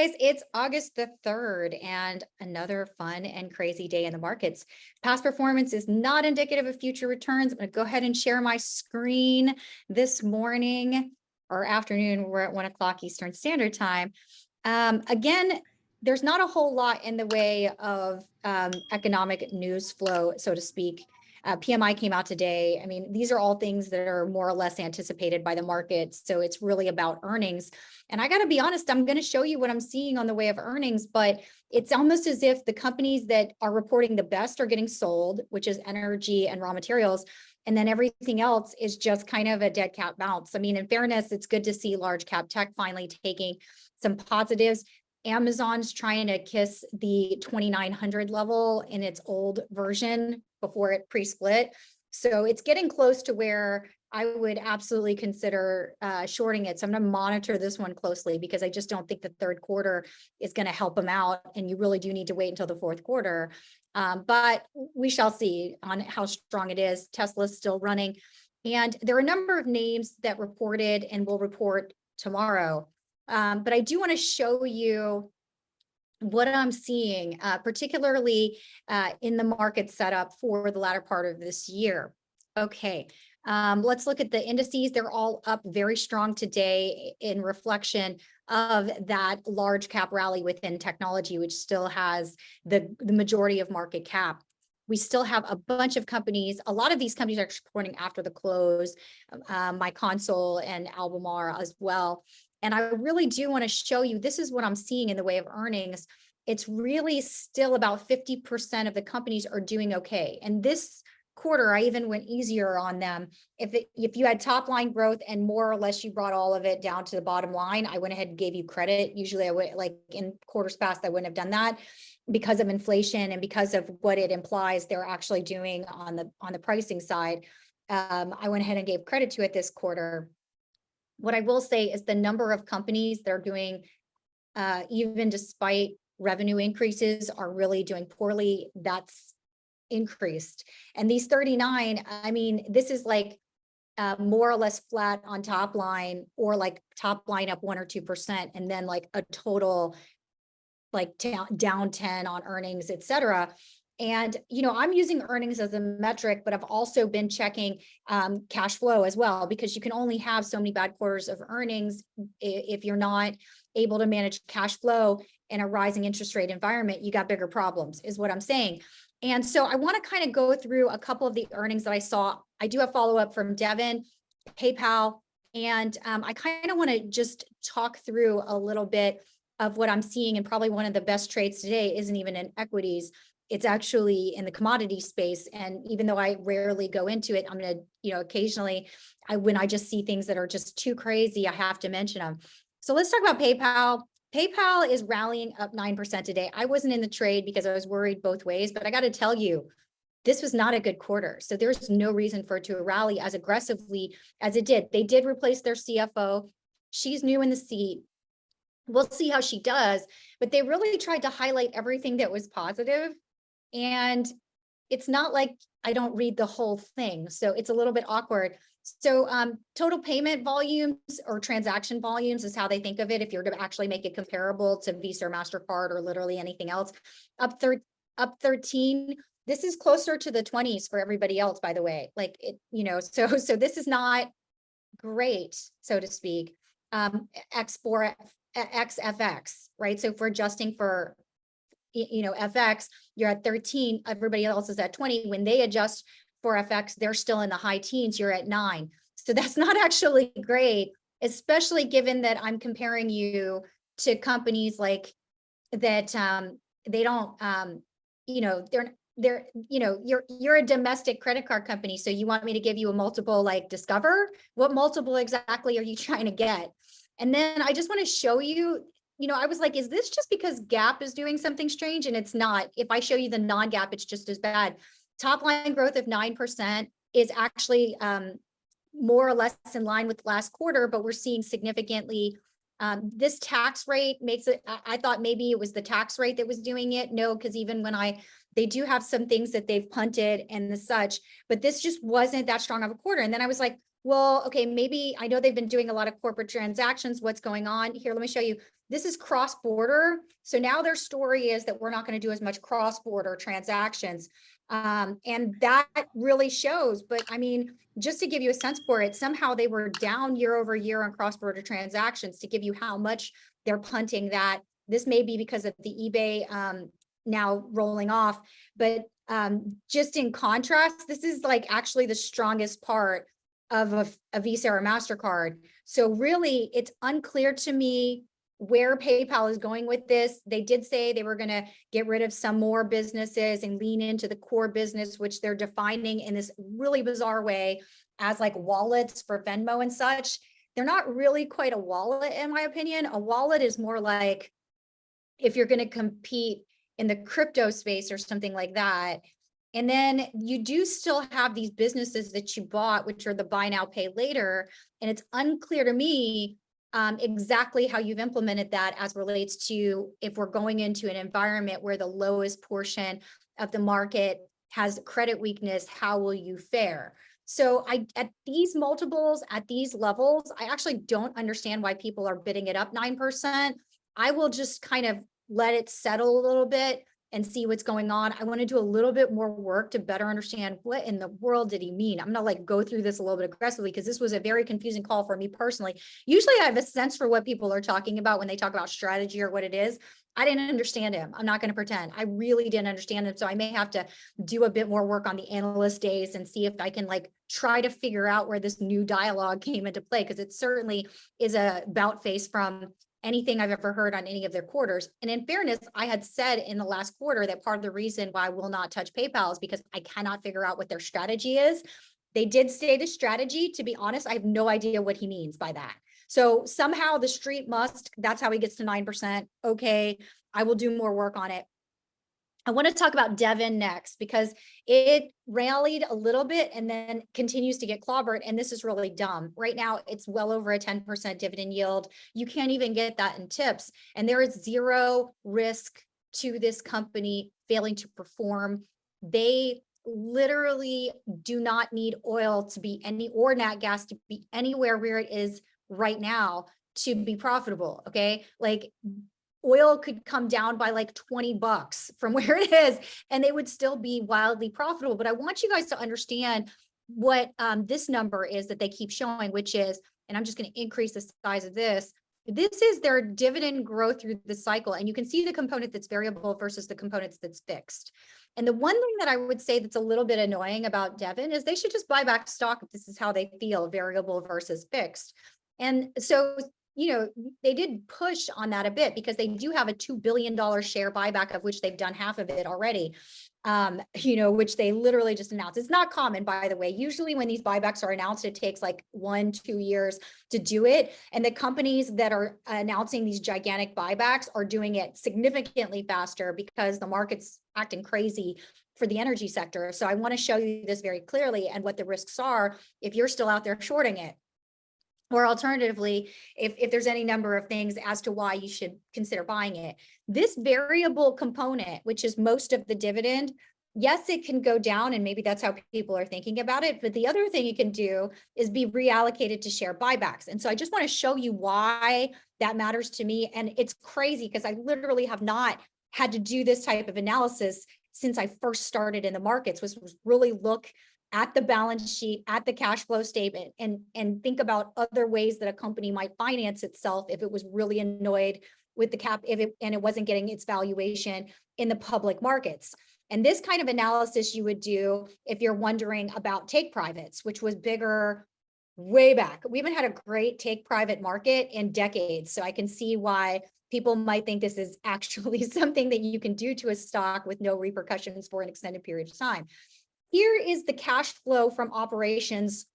guys, it's August the 3rd and another fun and crazy day in the markets. Past performance is not indicative of future returns. I'm going to go ahead and share my screen this morning or afternoon. We're at 1 o'clock Eastern Standard Time. Again, there's not a whole lot in the way of economic news flow, so to speak. PMI came out today. I mean, these are all things that are more or less anticipated by the market. So it's really about earnings. And I got to be honest, I'm going to show you what I'm seeing on the way of earnings, but it's almost as if the companies that are reporting the best are getting sold, which is energy and raw materials. And then everything else is just kind of a dead cat bounce. I mean, in fairness, it's good to see large cap tech finally taking some positives. Amazon's trying to kiss the 2,900 level in its old version before it pre-split. So it's getting close to where I would absolutely consider shorting it. So I'm going to monitor this one closely because I just don't think the third quarter is going to help them out. And you really do need to wait until the fourth quarter. But we shall see on how strong it is. Tesla's still running. And there are a number of names that reported and will report tomorrow. But I do want to show you what I'm seeing, particularly in the market setup for the latter part of this year. Okay, let's look at the indices. They're all up very strong today in reflection of that large cap rally within technology, which still has the majority of market cap. We still have a bunch of companies. A lot of these companies are reporting after the close, My Console and Albemarle as well. And I really do want to show you, this is what I'm seeing in the way of earnings. It's really still about 50% of the companies are doing okay. And this quarter, I even went easier on them. If you had top line growth and more or less you brought all of it down to the bottom line, I went ahead and gave you credit. Usually I would, like in quarters past, I wouldn't have done that because of inflation and because of what it implies they're actually doing on the pricing side. I went ahead and gave credit to it this quarter. What I will say is the number of companies that are doing, even despite revenue increases, are really doing poorly. That's increased. And these 39, I mean, this is like more or less flat on top line, or like top line up 1 or 2%, and then like a total like down 10 on earnings, et cetera. And, you know, I'm using earnings as a metric, but I've also been checking cash flow as well, because you can only have so many bad quarters of earnings if you're not able to manage cash flow in a rising interest rate environment. You got bigger problems, is what I'm saying. And so I want to kind of go through a couple of the earnings that I saw. I do have follow-up from DVN, PayPal, and I kind of want to just talk through a little bit of what I'm seeing. And probably one of the best trades today isn't even in equities. It's actually in the commodity space. And even though I rarely go into it, I'm going to, you know, occasionally when I just see things that are just too crazy, I have to mention them. So let's talk about PayPal. PayPal is rallying up 9% today. I wasn't in the trade because I was worried both ways, but I got to tell you, this was not a good quarter. So there's no reason for it to rally as aggressively as it did. They did replace their CFO. She's new in the seat. We'll see how she does, but they really tried to highlight everything that was positive. And it's not like I don't read the whole thing. So it's a little bit awkward. So total payment volumes or transaction volumes is how they think of it. If you're to actually make it comparable to Visa or MasterCard or literally anything else, up 13. This is closer to the 20s for everybody else, by the way. Like it, you know, so this is not great, so to speak. XFX, right? So if we're adjusting for, you know, FX, you're at 13, everybody else is at 20. When they adjust for FX, they're still in the high teens, you're at 9. So that's not actually great, especially given that I'm comparing you to companies like that. They don't, you know, they're, you know, you're a domestic credit card company. So you want me to give you a multiple like Discover? What multiple exactly are you trying to get? And then I just want to show you, you know, I was like, is this just because Gap is doing something strange? And it's not. If I show you the non-Gap, it's just as bad. Top line growth of 9% is actually more or less in line with last quarter, but we're seeing significantly, this tax rate makes it, I thought maybe it was the tax rate that was doing it. No, because even when they do have some things that they've punted and the such, but this just wasn't that strong of a quarter. And then I was like, well, okay, maybe I know they've been doing a lot of corporate transactions. What's going on here? Let me show you. This is cross-border. So now their story is that we're not going to do as much cross-border transactions. And that really shows, but I mean, just to give you a sense for it, somehow they were down year over year on cross-border transactions to give you how much they're punting that. This may be because of the eBay now rolling off, but just in contrast, this is like actually the strongest part of a Visa or MasterCard. So really, it's unclear to me where PayPal is going with this. They did say they were going to get rid of some more businesses and lean into the core business, which they're defining in this really bizarre way as like wallets for Venmo and such. They're not really quite a wallet, in my opinion. A wallet is more like if you're going to compete in the crypto space or something like that. And then you do still have these businesses that you bought, which are the buy now, pay later. And it's unclear to me exactly how you've implemented that as relates to if we're going into an environment where the lowest portion of the market has credit weakness, how will you fare? So at these multiples, at these levels, I actually don't understand why people are bidding it up 9%. I will just kind of let it settle a little bit and see what's going on. I want to do a little bit more work to better understand what in the world did he mean. I'm gonna like go through this a little bit aggressively because this was a very confusing call for me personally. Usually I have a sense for what people are talking about when they talk about strategy or what it is. I didn't understand him. I'm not going to pretend. I really didn't understand him. So I may have to do a bit more work on the analyst days and see if I can like try to figure out where this new dialogue came into play, because it certainly is a bout face from anything I've ever heard on any of their quarters. And in fairness, I had said in the last quarter that part of the reason why I will not touch PayPal is because I cannot figure out what their strategy is. They did say the strategy. To be honest, I have no idea what he means by that. So somehow the street must, that's how he gets to 9%. Okay, I will do more work on it. I want to talk about DVN next because it rallied a little bit and then continues to get clobbered. And this is really dumb. Right now, it's well over a 10% dividend yield. You can't even get that in tips. And there is zero risk to this company failing to perform. They literally do not need oil to be any, or nat gas to be anywhere where it is right now to be profitable. Okay. Like oil could come down by like $20 from where it is, and they would still be wildly profitable. But I want you guys to understand what this number is that they keep showing, which is, and I'm just going to increase the size of this. This is their dividend growth through the cycle. And you can see the component that's variable versus the components that's fixed. And the one thing that I would say that's a little bit annoying about DVN is they should just buy back stock if this is how they feel, variable versus fixed. And so you know, they did push on that a bit because they do have a $2 billion share buyback, of which they've done half of it already, you know, which they literally just announced. It's not common, by the way. Usually when these buybacks are announced, it takes like 1-2 years to do it. And the companies that are announcing these gigantic buybacks are doing it significantly faster because the market's acting crazy for the energy sector. So I want to show you this very clearly and what the risks are if you're still out there shorting it. Or alternatively, if there's any number of things as to why you should consider buying it. This variable component, which is most of the dividend, yes, it can go down, and maybe that's how people are thinking about it. But the other thing you can do is be reallocated to share buybacks. And so I just want to show you why that matters to me. And it's crazy because I literally have not had to do this type of analysis since I first started in the markets, was really look at the balance sheet, at the cash flow statement, and think about other ways that a company might finance itself if it was really annoyed with the cap, and it wasn't getting its valuation in the public markets. And this kind of analysis you would do if you're wondering about take privates, which was bigger way back. We haven't had a great take private market in decades. So I can see why people might think this is actually something that you can do to a stock with no repercussions for an extended period of time. Here is the cash flow from operations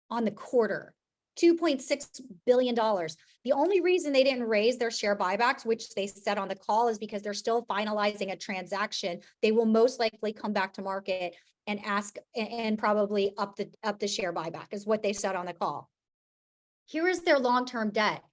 on the quarter, $2.6 billion. The only reason they didn't raise their share buybacks, which they said on the call, is because they're still finalizing a transaction. They will most likely come back to market and ask and probably up the share buyback, is what they said on the call. Here is their long-term debt.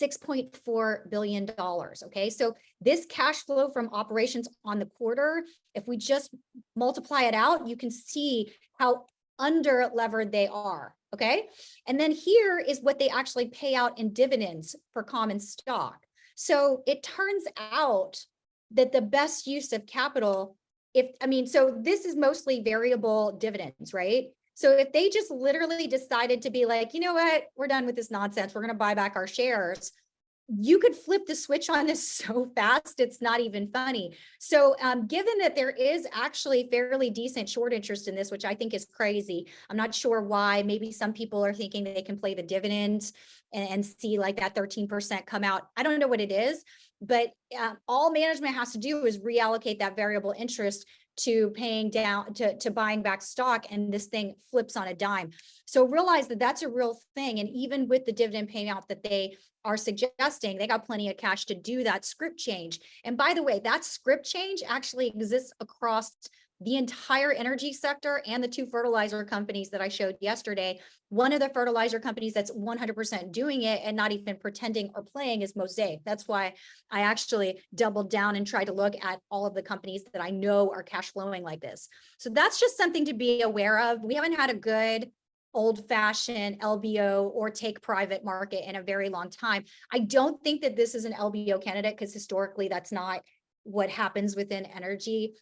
$6.4 billion. Okay, so this cash flow from operations on the quarter, if we just multiply it out, you can see how under levered they are. Okay. And then here is what they actually pay out in dividends for common stock. So it turns out that the best use of capital, so this is mostly variable dividends, right? So if they just literally decided to be like, you know what, we're done with this nonsense, we're going to buy back our shares, you could flip the switch on this so fast, it's not even funny. So given that there is actually fairly decent short interest in this, which I think is crazy, I'm not sure why. Maybe some people are thinking they can play the dividend and see like that 13% come out. I don't know what it is, but all management has to do is reallocate that variable interest to paying down to buying back stock, and this thing flips on a dime. So realize that that's a real thing. And even with the dividend paying out that they are suggesting, they got plenty of cash to do that script change. And by the way, that script change actually exists across the entire energy sector and the two fertilizer companies that I showed yesterday. One of the fertilizer companies that's 100% doing it and not even pretending or playing is Mosaic. That's why I actually doubled down and tried to look at all of the companies that I know are cash flowing like this. So that's just something to be aware of. We haven't had a good old-fashioned LBO or take private market in a very long time. I don't think that this is an LBO candidate because historically that's not what happens within energy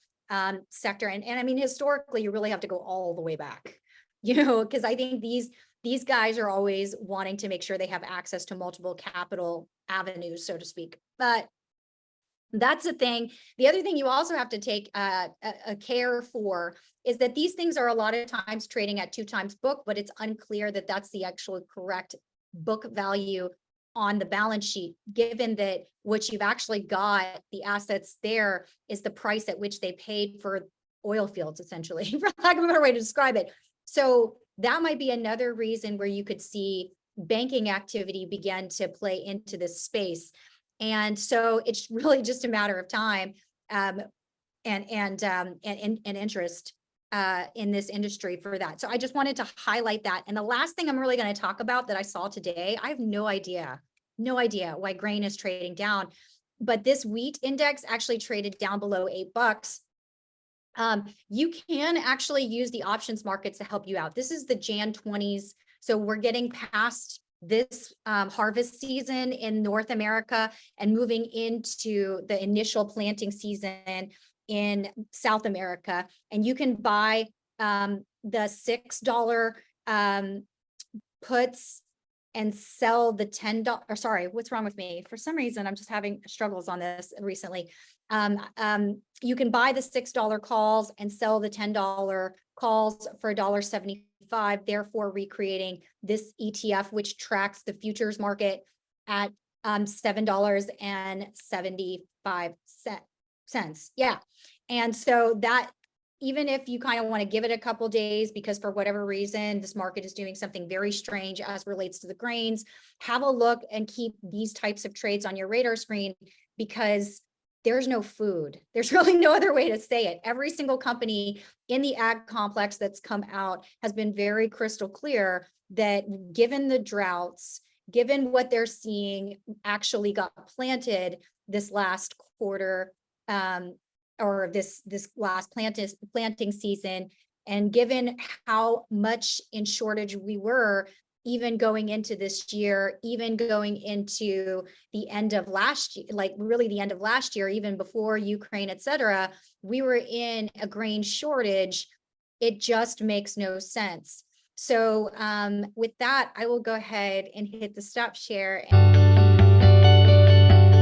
sector. And I mean, historically, you really have to go all the way back, because I think these guys are always wanting to make sure they have access to multiple capital avenues, so to speak. But that's a thing. The other thing you also have to take a care for is that these things are a lot of times trading at 2 times book, but it's unclear that that's the actual correct book value on the balance sheet, given that what you've actually got, the assets there, is the price at which they paid for oil fields, essentially, for lack of a better way to describe it. So that might be another reason where you could see banking activity begin to play into this space. And so it's really just a matter of time and interest in this industry for that. So I just wanted to highlight that. And the last thing I'm really going to talk about that I saw today, I have no idea why grain is trading down, but this wheat index actually traded down below $8. You can actually use the options markets to help you out. This is the Jan 20s. So we're getting past this harvest season in North America and moving into the initial planting season in South America. And you can buy the $6 puts and sell the $10, or sorry, what's wrong with me? For some reason, I'm just having struggles on this recently. You can buy the $6 calls and sell the $10 calls for $1.75, therefore recreating this ETF, which tracks the futures market at $7.75. Yeah. And so that, even if you kind of want to give it a couple days, because for whatever reason, this market is doing something very strange as relates to the grains, have a look and keep these types of trades on your radar screen, because there's no food. There's really no other way to say it. Every single company in the ag complex that's come out has been very crystal clear that given the droughts, given what they're seeing actually got planted this last quarter, or this last planting season, and given how much in shortage we were, even going into this year, even going into the end of last year, like really the end of last year, even before Ukraine, et cetera, we were in a grain shortage. It just makes no sense. So with that, I will go ahead and hit the stop share.